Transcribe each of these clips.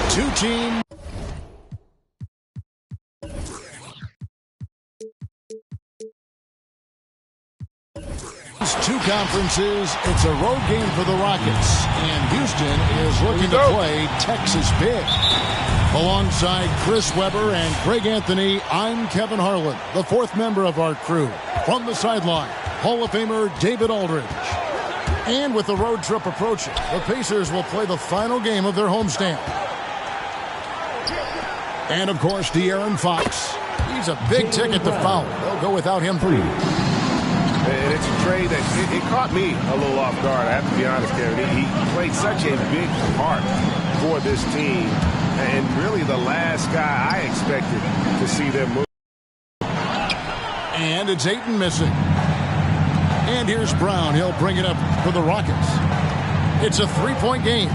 Two-team. Two conferences. It's a road game for the Rockets, and Houston is looking to play Texas big. Alongside Chris Webber and Greg Anthony, I'm Kevin Harlan, the fourth member of our crew. From the sideline, Hall of Famer David Aldridge. And with the road trip approaching, the Pacers will play the final game of their homestand. And, of course, De'Aaron Fox. He's a big ticket to foul. They'll go without him for you. And it's a trade that it caught me a little off guard. I have to be honest, Kevin. He played such a big part for this team. And really the last guy I expected to see them move. And it's Ayton missing. And here's Brown. He'll bring it up for the Rockets. It's a three-point game.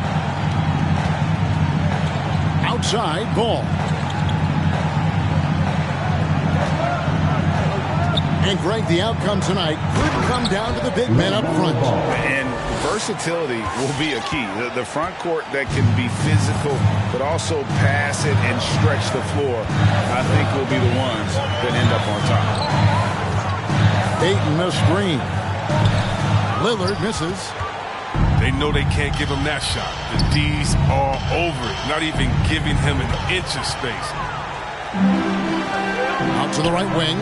Outside, Ball. And, Greg, the outcome tonight could come down to the big men up front. And versatility will be a key. The front court that can be physical but also pass it and stretch the floor, I think, will be the ones that end up on top. Ayton missed screen. Lillard misses. They know they can't give him that shot. The D's are over it, not even giving him an inch of space. Out to the right wing.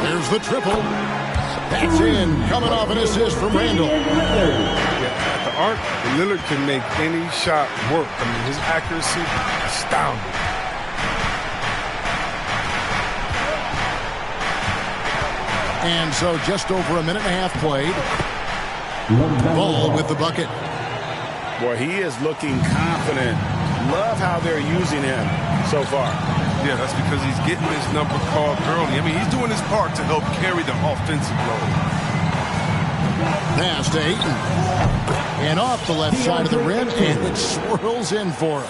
There's the triple. That's in. Coming off an assist from Randall. Yeah, at the arc, Lillard can make any shot work. I mean, his accuracy, astounding. And so just over a minute and a half played. Ball with the bucket. Boy, he is looking confident. Love how they're using him so far. Yeah, that's because he's getting his number called early. I mean, he's doing his part to help carry the offensive load. Pass to Ayton. And off the left side of the rim, and it swirls in for him.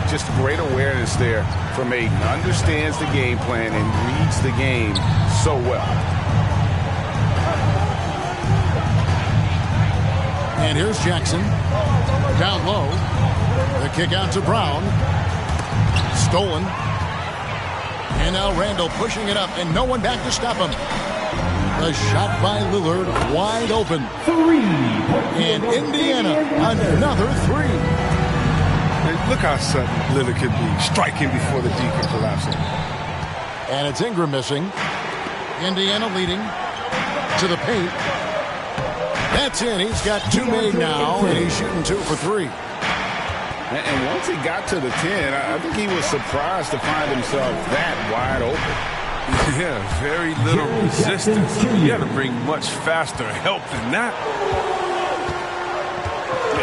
Just great awareness there from Ayton. Understands the game plan and reads the game so well. And here's Jackson. Down low. The kick out to Brown. Stolen. And now Randall pushing it up, and no one back to stop him. The shot by Lillard wide open. And Indiana, another three. And look how sudden Lillard could be, striking before the D can collapse it. And it's Ingram missing. Indiana leading to the paint. That's in. He's got two made now, and he's shooting 2 for 3. And once he got to the 10, I think he was surprised to find himself that wide open. Yeah, very little resistance. You got to bring much faster help than that.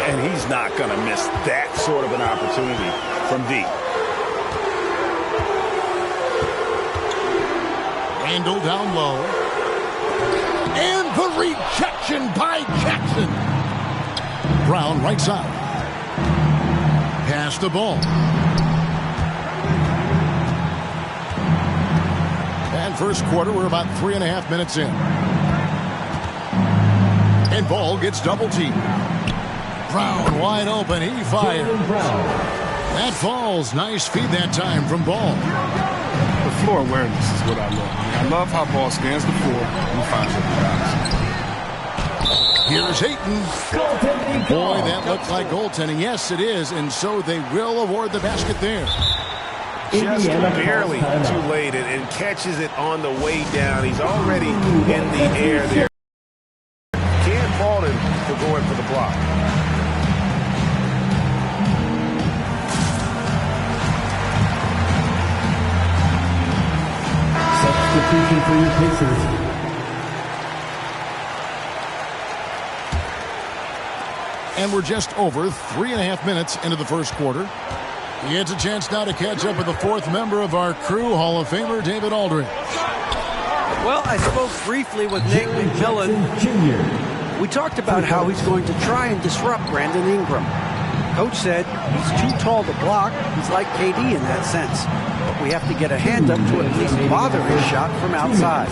And he's not going to miss that sort of an opportunity from deep. Randall down low. And the rejection by Jackson. Brown right side. Pass the ball. And first quarter, we're about 3.5 minutes in. And Ball gets double teamed. Brown wide open. He fires. That falls. Nice feed that time from Ball. The floor awareness is what I love. I love how Ball scans the floor and finds the guys. Here's Ayton. Boy, that looks like goaltending. Yes, it is, and so they will award the basket there. Just barely too late and catches it on the way down. He's already in the air there. Can't fault him for going for the block. Substitution for your Pacers. And we're just over 3.5 minutes into the first quarter. He gets a chance now to catch up with the fourth member of our crew, Hall of Famer David Aldridge. Well, I spoke briefly with Nate McMillan. We talked about how he's going to try and disrupt Brandon Ingram. Coach said he's too tall to block. He's like KD in that sense. But we have to get a hand up to at least bother his shot from outside.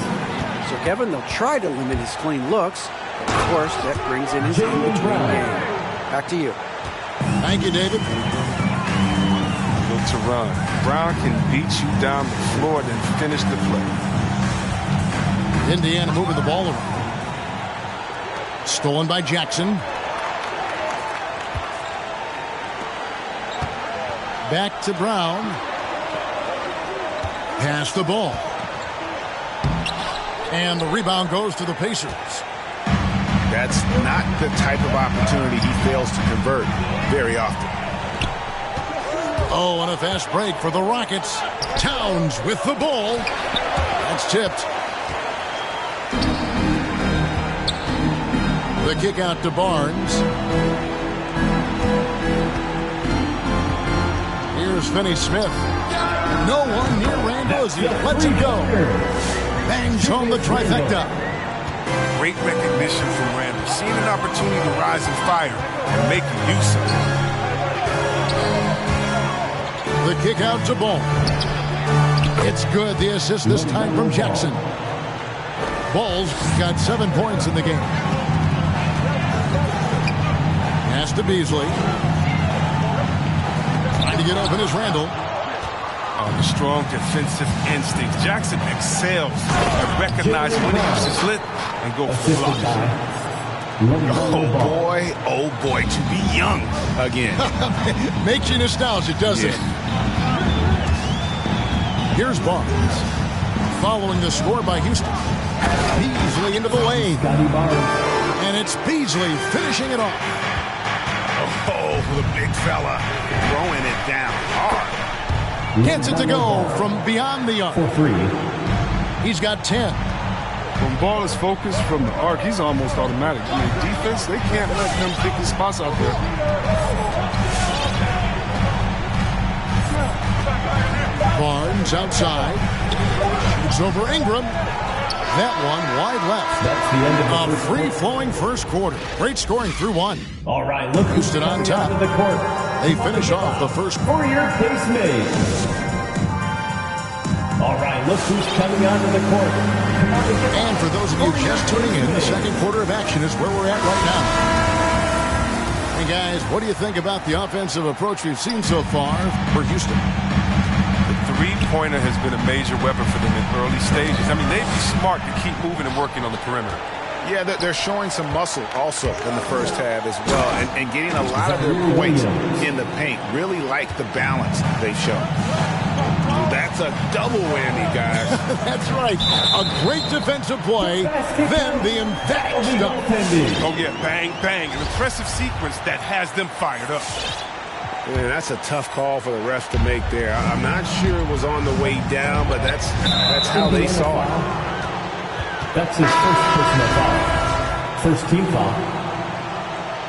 So, Kevin, they'll try to limit his clean looks. But of course, that brings in his in-between game. Back to you. Thank you, David. built to run. Brown can beat you down the floor, then finish the play. Indiana moving the ball around. Stolen by Jackson. Back to Brown. Pass the ball. And the rebound goes to the Pacers. That's not the type of opportunity he fails to convert very often. Oh, and a fast break for the Rockets. Towns with the ball. That's tipped. The kick out to Barnes. Here's Finney-Smith. No one near Randall as he lets it go. Bangs home the trifecta. Great recognition from Randall. Seeing an opportunity to rise and fire and making use of it. The kick out to Ball. It's good. The assist this time from Jackson. Ball's got 7 points in the game. Pass to Beasley. Trying to get open is Randall. The strong defensive instincts. Jackson excels at recognizing when he uses lit and go for the block. Oh boy, to be young again. Makes you nostalgic, doesn't it? Here's Barnes. Following the score by Houston. Beasley into the lane. And it's Beasley finishing it off. Oh, the big fella throwing it down hard. Gets it to go from beyond the arc. He's got 10. When Ball is focused from the arc, he's almost automatic. I mean, defense, they can't let him pick his spots out there. Barnes outside. It's over Ingram. That one wide left. That's the end of a free-flowing first quarter. Great scoring through one. All right, look Houston on top. The court. They finish off the first For your case made. All right, look who's coming onto the court. And for those of you just tuning in, the second quarter of action is where we're at right now. Hey guys, what do you think about the offensive approach we've seen so far for Houston? The three-pointer has been a major weapon for them in early stages. I mean, they'd be smart to keep moving and working on the perimeter. Yeah, they're showing some muscle also in the first half as well, and getting a lot of their points in the paint. Really like the balance they've shown. That's a double whammy, guys. That's right. A great defensive play, then the emphatic stuff. Oh, yeah, bang, bang. An impressive sequence that has them fired up. Man, that's a tough call for the refs to make there. I'm not sure it was on the way down, but that's how they saw it. That's his first personal foul. First team foul.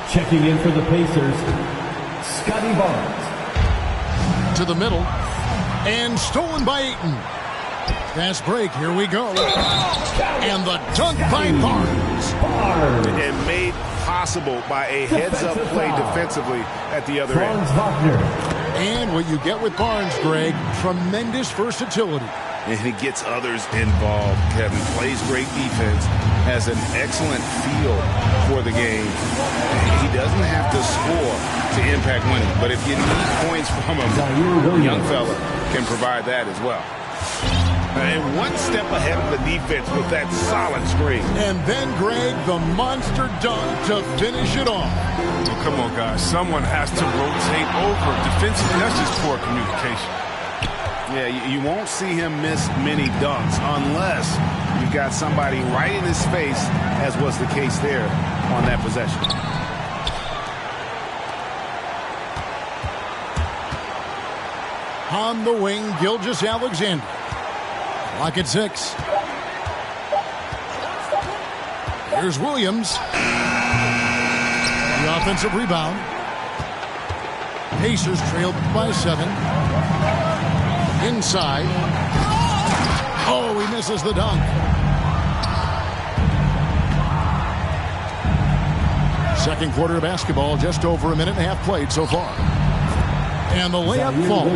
Checking in for the Pacers, Scotty Barnes. To the middle. And stolen by Ayton. Fast break. Here we go. And the dunk by Barnes. And made possible by a heads-up play defensively at the other end. And what you get with Barnes, Greg, tremendous versatility. And he gets others involved. Kevin plays great defense, has an excellent feel for the game. He doesn't have to score to impact winning, but if you need points from him, young fella can provide that as well. And one step ahead of the defense with that solid screen. And then, Greg, the monster dunk to finish it off. Well, come on, guys. Someone has to rotate over. Defensively, that's just poor communication. Yeah, you won't see him miss many dunks unless you've got somebody right in his face, as was the case there on that possession. On the wing, Gilgeous-Alexander. Clock at 6. Here's Williams. The offensive rebound. Pacers trailed by 7. Inside. Oh, he misses the dunk. Second quarter of basketball, just over a minute and a half played so far. And the layup falls.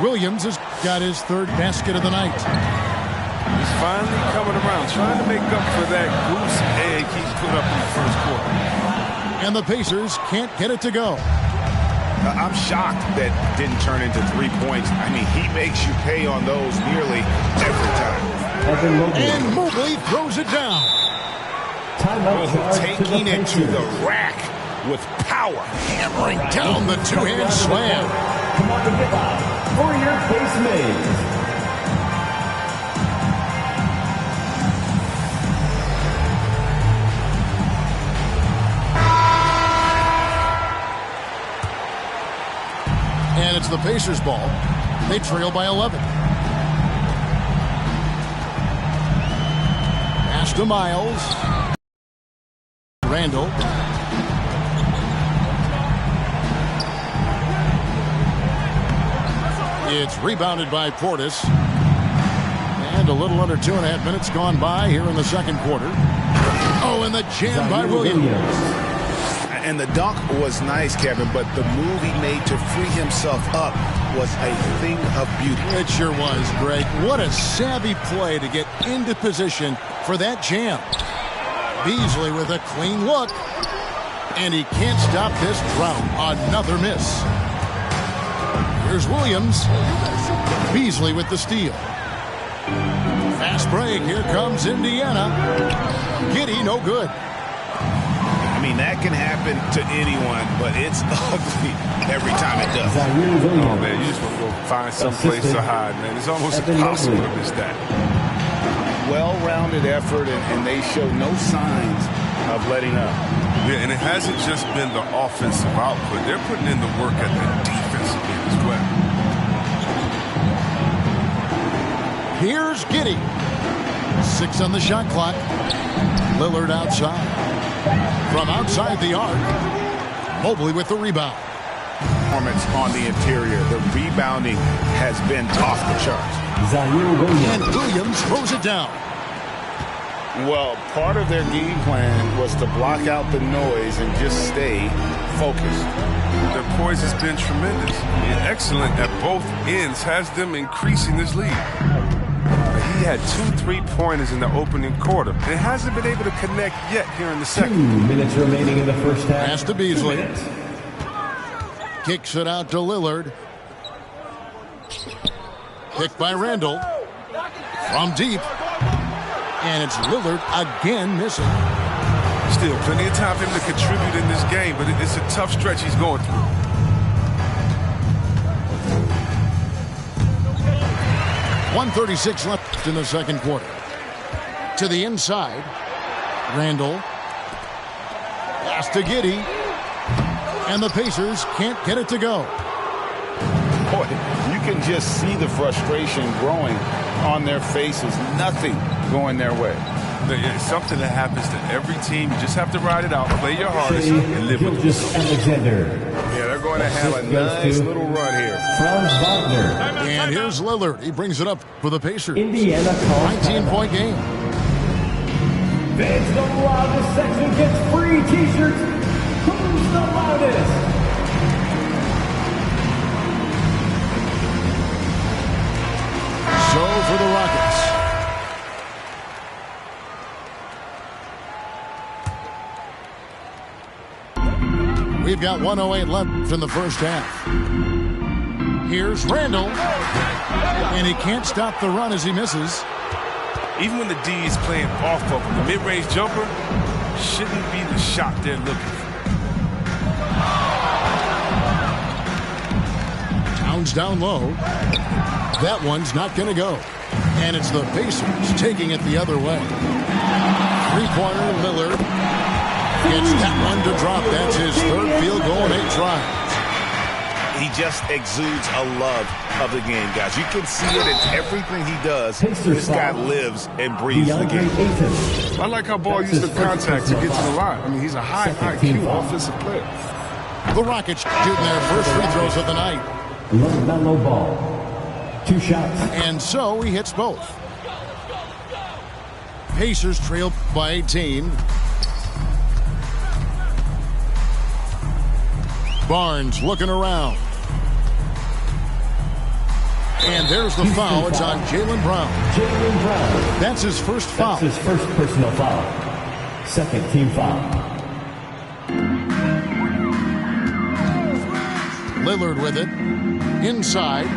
Williams has got his third basket of the night. He's finally coming around, trying to make up for that goose egg he put up in the first quarter. And the Pacers can't get it to go. I'm shocked that didn't turn into 3 points. I mean, he makes you pay on those nearly every time. And Mobley throws it down. Taking it to the rack with power. Hammering down the two-hand slam. Come on to give up for your base mates. And it's the Pacers' ball. They trail by 11. Pass to Miles. Randall. It's rebounded by Portis. And a little under 2.5 minutes gone by here in the second quarter. Oh, and the jam by Williams. And the dunk was nice, Kevin, but the move he made to free himself up was a thing of beauty. It sure was, Greg. What a savvy play to get into position for that jam. Beasley with a clean look. And he can't stop this drought. Another miss. Here's Williams. Beasley with the steal. Fast break. Here comes Indiana. Giddey, no good. I mean, that can happen to anyone, but it's ugly every time it does. Oh, man, you just want to go find some place to hide, man. It's almost impossible to miss that. Well-rounded effort, and they show no signs of letting up. Yeah, and it hasn't just been the offensive output. They're putting in the work at the defensive end as well. Here's Giddey. 6 on the shot clock. Lillard outside. From outside the arc, Mobley with the rebound. Performance on the interior. The rebounding has been off the charts. And Williams throws it down. Well, part of their game plan was to block out the noise and just stay focused. Their poise has been tremendous. And excellent at both ends, has them increasing this lead. He had 2 3-pointers in the opening quarter and hasn't been able to connect yet here in the second. 2 minutes remaining in the first half. Pass to Beasley. Kicks it out to Lillard. Picked by Randall. From deep. And it's Lillard again missing. Still plenty of time for him to contribute in this game, but it's a tough stretch he's going through. 1:36 left in the second quarter. To the inside. Randall. Pass to Giddey. And the Pacers can't get it to go. Boy, you can just see the frustration growing on their faces. Nothing going their way. It's something that happens to every team. You just have to ride it out, play your hardest, and live with it. Alexander. Yeah, they're going to have a nice little run here. Franz Wagner. And here's Lillard. He brings it up for the Pacers. Indiana calls 19-point game. Fans the loudest section gets free t-shirts. Who's the loudest? So for the Rockets. We've got 1:08 left in the first half. Here's Randall. And he can't stop the run as he misses. Even when the D is playing off of him, the mid-range jumper shouldn't be the shot they're looking for. Towns down low. That one's not going to go. And it's the Pacers taking it the other way. Three-pointer, Lillard. Gets that one to drop. That's his third field goal in 8 tries. He just exudes a love of the game, guys. You can see it in everything he does. This guy lives and breathes the game. I like how Ball uses the contact to get to the line. I mean, he's a high IQ offensive player. The Rockets shooting their first free throws of the night. LaMelo Ball. 2 shots. And so he hits both. Pacers trail by 18. Barnes looking around. And there's the foul. It's on Jaylen Brown. Jaylen Brown. That's his first foul. That's his first personal foul. Second team foul. Lillard with it. Inside.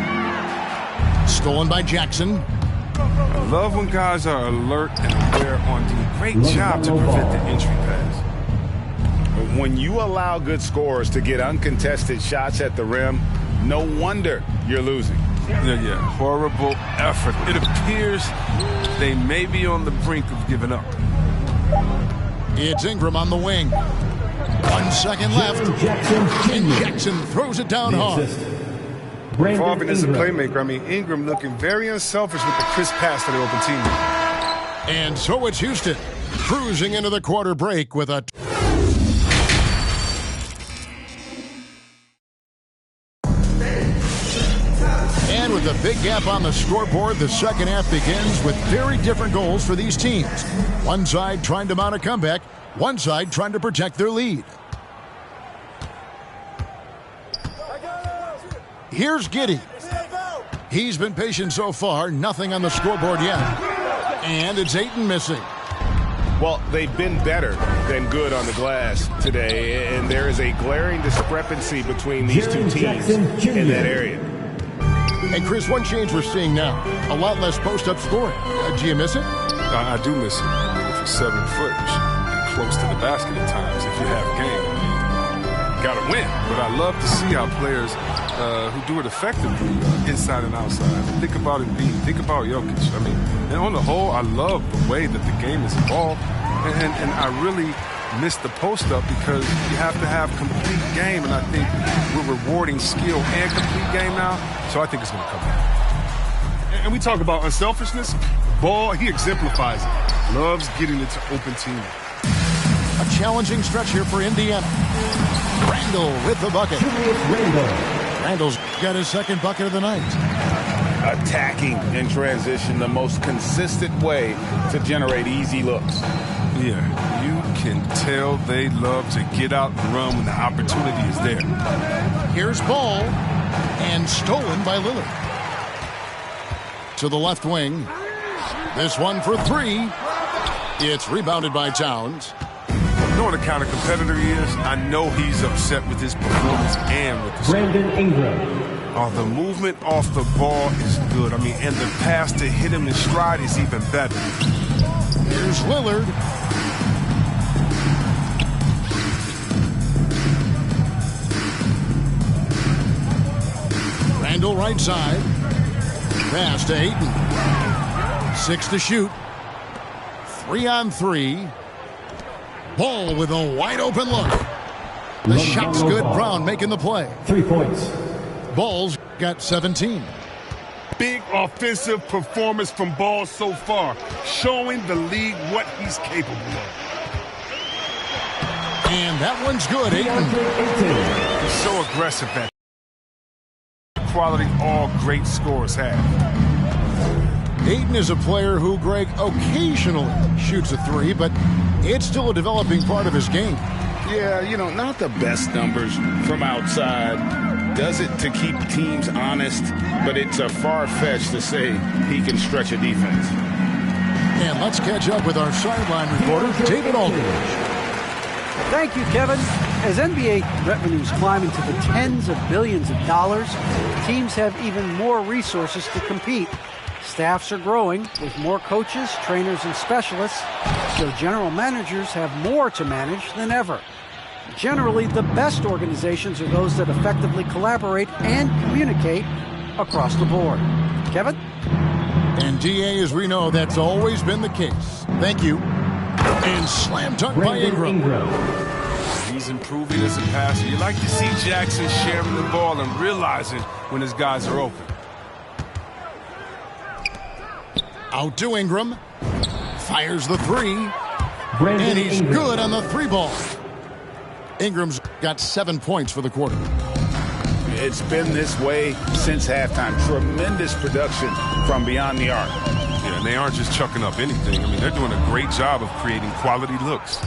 Stolen by Jackson. I love when guys are alert and aware on D. Great job to prevent the entry pass. When you allow good scorers to get uncontested shots at the rim, no wonder you're losing. Yeah. Horrible effort. It appears they may be on the brink of giving up. It's Ingram on the wing. 1 second left. And Jackson throws it down hard. Evolving as a playmaker. I mean, Ingram looking very unselfish with the crisp pass to the open teammate. And so it's Houston cruising into the quarter break with a... And with a big gap on the scoreboard, the second half begins with very different goals for these teams. One side trying to mount a comeback, one side trying to protect their lead. Here's Giddey. He's been patient so far, nothing on the scoreboard yet. And it's Ayton missing. Well, they've been better than good on the glass today, and there is a glaring discrepancy between these two teams in that area. Hey, Chris, one change we're seeing now, a lot less post-up scoring. Do you miss it? I do miss it. I mean, if you're 7 foot, you should be close to the basket at times if you have game. You got to win. But I love to see how players who do it effectively inside and outside. Think about Embiid. Think about Jokic. I mean, and on the whole, I love the way that the game is evolved. And I really miss the post-up because you have to have complete game. And I think we're rewarding skill and complete game now. So I think it's going to come back. And we talk about unselfishness. Ball, he exemplifies it. Loves getting it to open teammates. A challenging stretch here for Indiana. Randall with the bucket. Randall's got his second bucket of the night. Attacking in transition, the most consistent way to generate easy looks. Yeah, you can tell they love to get out and run when the opportunity is there. Here's ball, and stolen by Lillard. To the left wing. This one for three. It's rebounded by Towns. Knowing the kind of competitor he is, I know he's upset with his performance and with the score. Brandon Ingram. Oh, the movement off the ball is good. I mean, and the pass to hit him in stride is even better. Here's Lillard. Randall right side. Pass to Ayton. 6 to shoot. 3 on 3. Ball with a wide open look. The shot's good. Brown making the play. 3 points. Ball's got 17. Big offensive performance from Ball so far, showing the league what he's capable of. And that one's good. Ayton. He's so aggressive at quality all great scorers have. Ayton is a player who, Greg, occasionally shoots a three, but it's still a developing part of his game. Yeah, you know, not the best numbers from outside. Does it to keep teams honest, but it's a far-fetched to say he can stretch a defense. And let's catch up with our sideline reporter, David Aldridge. Thank you, Kevin. As NBA revenues climb into the tens of billions of dollars, teams have even more resources to compete. Staffs are growing with more coaches, trainers, and specialists, so general managers have more to manage than ever. Generally, the best organizations are those that effectively collaborate and communicate across the board. Kevin? And DA, as we know, that's always been the case. Thank you. And slam dunk by Ingram. He's improving as a passer. You like to see Jackson sharing the ball and realizing when his guys are open. Out to Ingram. Fires the three. And he's good on the three ball. Ingram's got 7 points for the quarter. It's been this way since halftime. Tremendous production from beyond the arc. Yeah, and they aren't just chucking up anything. I mean, they're doing a great job of creating quality looks.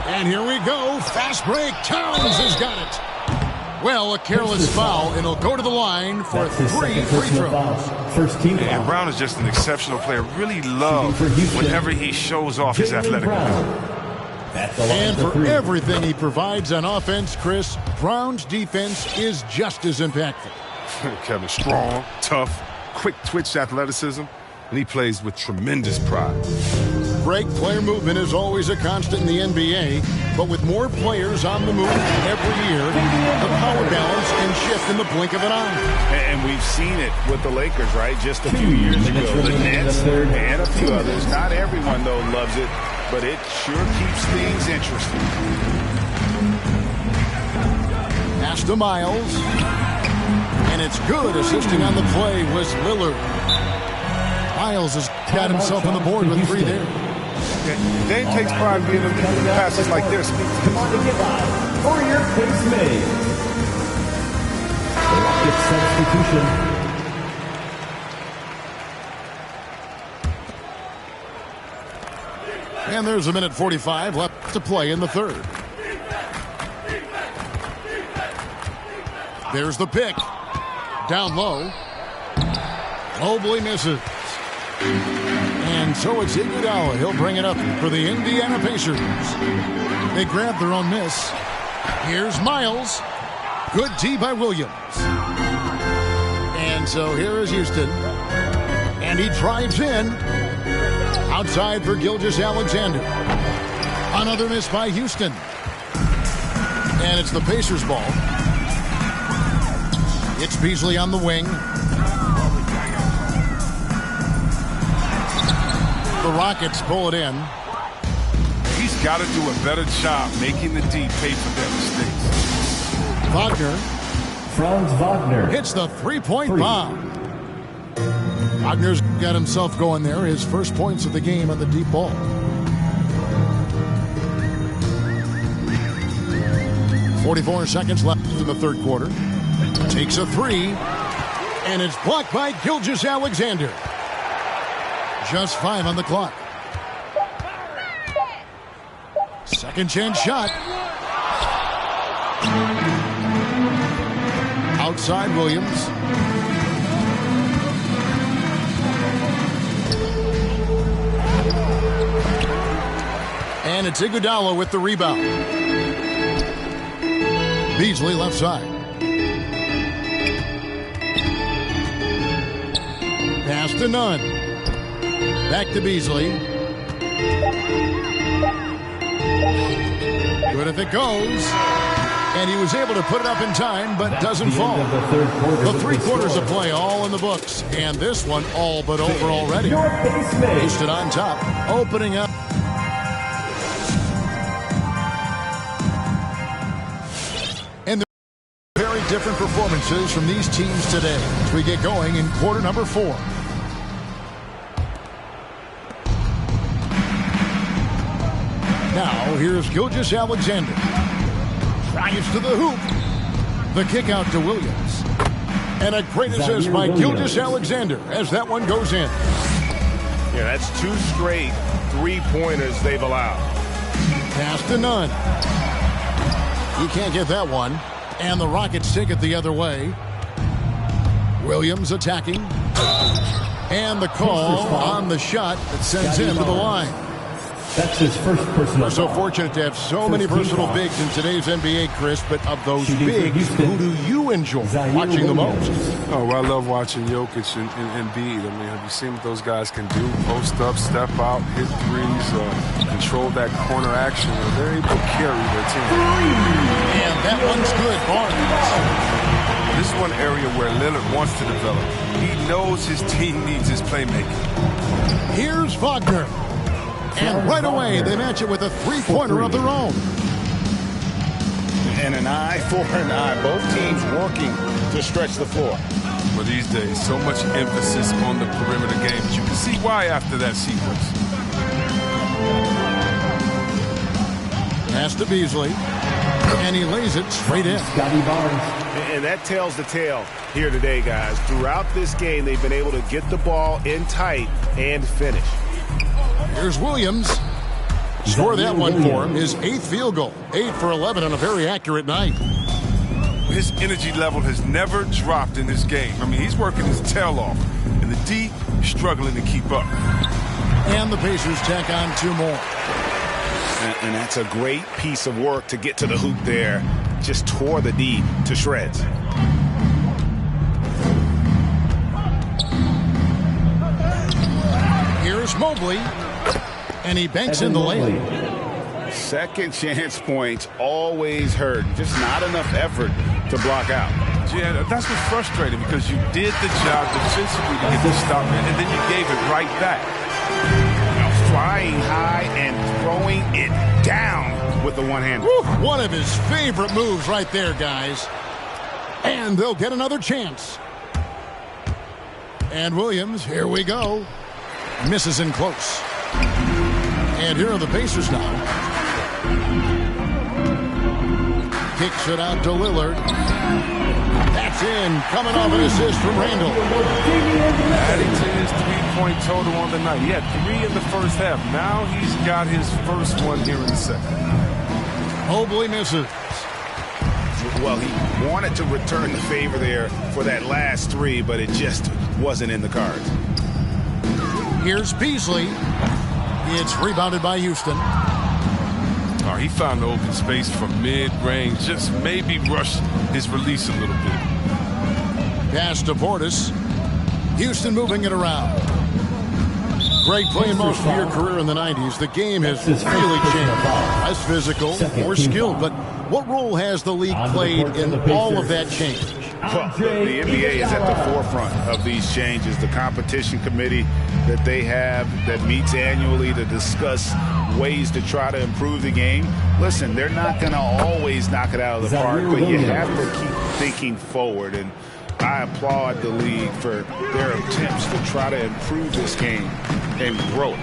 And here we go. Fast break. Towns has got it. Well, a careless foul, and he'll go to the line for 3 free throws. First team And Brown is just an exceptional player. Really love whenever he shows off his athletic ability. And for everything he provides on offense, Chris, Brown's defense is just as impactful. Kevin, strong, tough, quick twitch athleticism, and he plays with tremendous pride. Greg, player movement is always a constant in the NBA, but with more players on the move every year, the power balance can shift in the blink of an eye. And we've seen it with the Lakers, right? Just a few years ago. The Nets and a few others. Not everyone, though, loves it, but it sure keeps things interesting. Pass to Miles. And it's good. Assisting on the play was Lillard. Miles has got himself on the board with 3 there. Dame takes pride in being able to do passes like this. Come on to get by for your case made. Rocket substitution. And there's a minute 45 left to play in the third. There's the pick. Down low. Mobley misses. And so it's Iguodala. He'll bring it up for the Indiana Pacers. They grab their own miss. Here's Miles. Good D by Williams. And so here is Houston. And he drives in. Outside for Gilgeous-Alexander. Another miss by Houston. And it's the Pacers' ball. It's Beasley on the wing. The Rockets pull it in. He's got to do a better job making the D pay for their mistakes. Wagner. Franz Wagner hits the three-point bomb. Wagner's got himself going there. His first points of the game on the deep ball. .44 seconds left in the third quarter. Takes a three. And it's blocked by Gilgeous-Alexander. Just 5 on the clock. Second chance shot. Outside Williams. And it's Iguodala with the rebound. Beasley left side. Pass to Nunn. Back to Beasley. Good if it goes. And he was able to put it up in time, but doesn't fall. The 3 quarters of play all in the books. And this one all but over already. Houston on top. Opening up. And very different performances from these teams today as we get going in quarter number 4. Now, here's Gilgeous-Alexander. Drives to the hoop. The kick out to Williams. And a great assist by Gilgeous-Alexander as that one goes in. Yeah, that's 2 straight 3-pointers they've allowed. Pass to Nunn. He can't get that one. And the Rockets take it the other way. Williams attacking. And the call on the shot that sends him to the line. That's his first personal We're so fortunate to have so many versatile bigs in today's NBA, Chris, but of those bigs, who do you enjoy watching the most? Oh, well, I love watching Jokic and Embiid. I mean, have you seen what those guys can do? Post up, step out, hit threes, control that corner action. They're able to carry their team. And that one's good, Barnes. This is one area where Lillard wants to develop. He knows his team needs his playmaking. Here's Wagner. And right away, they match it with a 3-pointer of their own. And an eye for an eye. Both teams working to stretch the floor. But these days, so much emphasis on the perimeter game. But you can see why after that sequence. Pass to Beasley. And he lays it straight in. Scotty Barnes. And that tells the tale here today, guys. Throughout this game, they've been able to get the ball in tight and finish. Here's Williams. Score that one for him. His 8th field goal. 8 for 11 on a very accurate night. His energy level has never dropped in this game. I mean, he's working his tail off. And the D struggling to keep up. And the Pacers tack on 2 more. And that's a great piece of work to get to the hoop there. Just tore the D to shreds. Here's Mobley. And he banks in the layup. Second chance points always hurt. Just not enough effort to block out. Yeah, that's what's frustrating because you did the job defensively to get the stop, and then you gave it right back. Now flying high and throwing it down with the one-hander. One of his favorite moves right there, guys. And they'll get another chance. And Williams, here we go. Misses in close. And here are the Pacers now. Kicks it out to Lillard. That's in. Coming off an assist from Randall. Adding to his three-point total on the night. He had 3 in the first half. Now he's got his first one here in the second. Mobley misses. Well, he wanted to return the favor there for that last 3, but it just wasn't in the cards. Here's Beasley. It's rebounded by Houston. Oh, he found the open space from mid-range. Just maybe rushed his release a little bit. Pass to Portis. Houston moving it around. Great playing most of your career in the 90s. The game has really changed. Less physical, more skilled. But what role has the league played in all of that change? Well, the NBA is at the forefront of these changes. The competition committee that they have that meets annually to discuss ways to try to improve the game. Listen, they're not going to always knock it out of the park, but you have to keep thinking forward. And I applaud the league for their attempts to try to improve this game and grow it.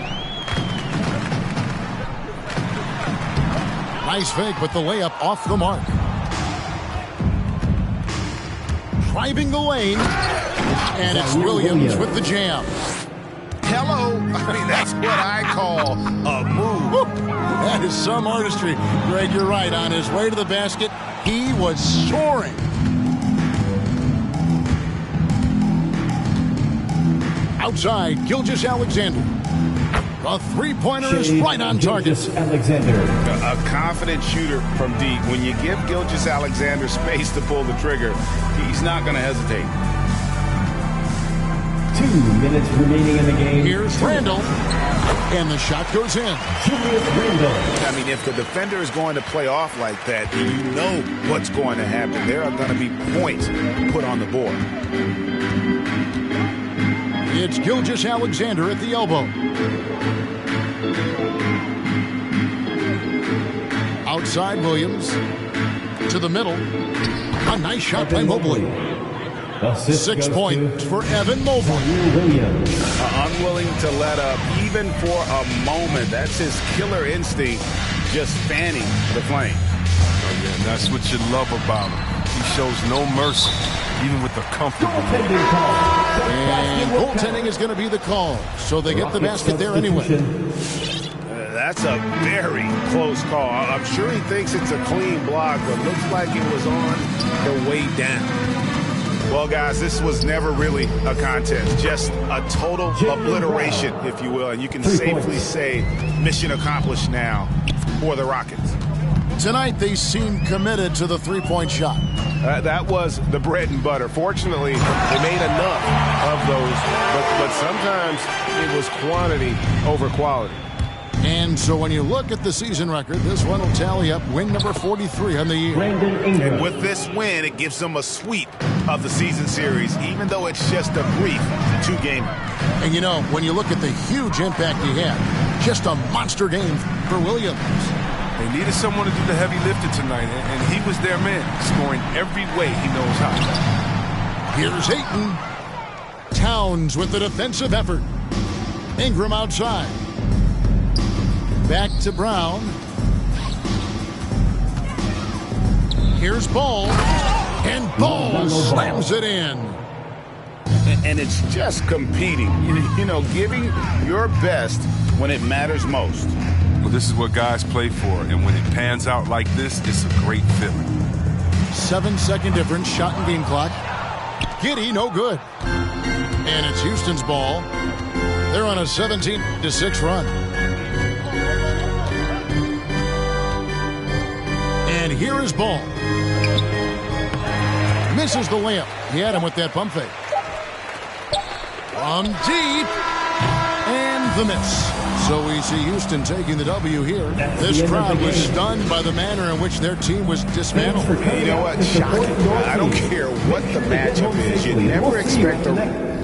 Nice fake, but the layup off the mark. Driving the lane, and it's Williams with the jam. Hello. I mean, that's what I call a move. That is some artistry. Greg, you're right. On his way to the basket, he was soaring. Outside, Gilgeous-Alexander. A three-pointer is right on target. Alexander. A confident shooter from deep. When you give Gilgeous-Alexander space to pull the trigger, he's not going to hesitate. 2 minutes remaining in the game. Here's Randall. And the shot goes in. Julius Randall. I mean, if the defender is going to play off like that, you know what's going to happen. There are going to be points put on the board. It's Gilgeous-Alexander at the elbow. Outside Williams. To the middle. A nice shot by Mobley. 6 points for Evan Mobley. Unwilling to let up even for a moment. That's his killer instinct, just fanning the flame. Oh, yeah, and that's what you love about him. He shows no mercy, even with the comfortable. And goaltending is going to be the call, so they get the basket there anyway. That's a very close call. I'm sure he thinks it's a clean block, but looks like it was on the way down. Well, guys, this was never really a contest, just a total obliteration, if you will. And you can safely say mission accomplished now for the Rockets. Tonight, they seem committed to the three-point shot. That was the bread and butter. Fortunately, they made enough of those, but sometimes it was quantity over quality. And so when you look at the season record, this one will tally up win number 43 on the year. And with this win, it gives them a sweep of the season series, even though it's just a brief 2-game. And you know, when you look at the huge impact he had, just a monster game for Williams. They needed someone to do the heavy lifting tonight, and he was their man, scoring every way he knows how. Here's Ayton. Towns with the defensive effort. Ingram outside. Back to Brown. Here's Ball. And Ball slams it in. And it's just competing, you know, giving your best when it matters most. Well, this is what guys play for, and when it pans out like this, it's a great feeling. 7-second difference, shot and game clock. Giddey, no good. And it's Houston's ball. They're on a 17-6 run. And here is Ball. Misses the layup. He had him with that pump fake. From deep. And the miss. So we see Houston taking the W here. This crowd was stunned by the manner in which their team was dismantled. You know what? Shocking. I don't care what the matchup is. You never expect a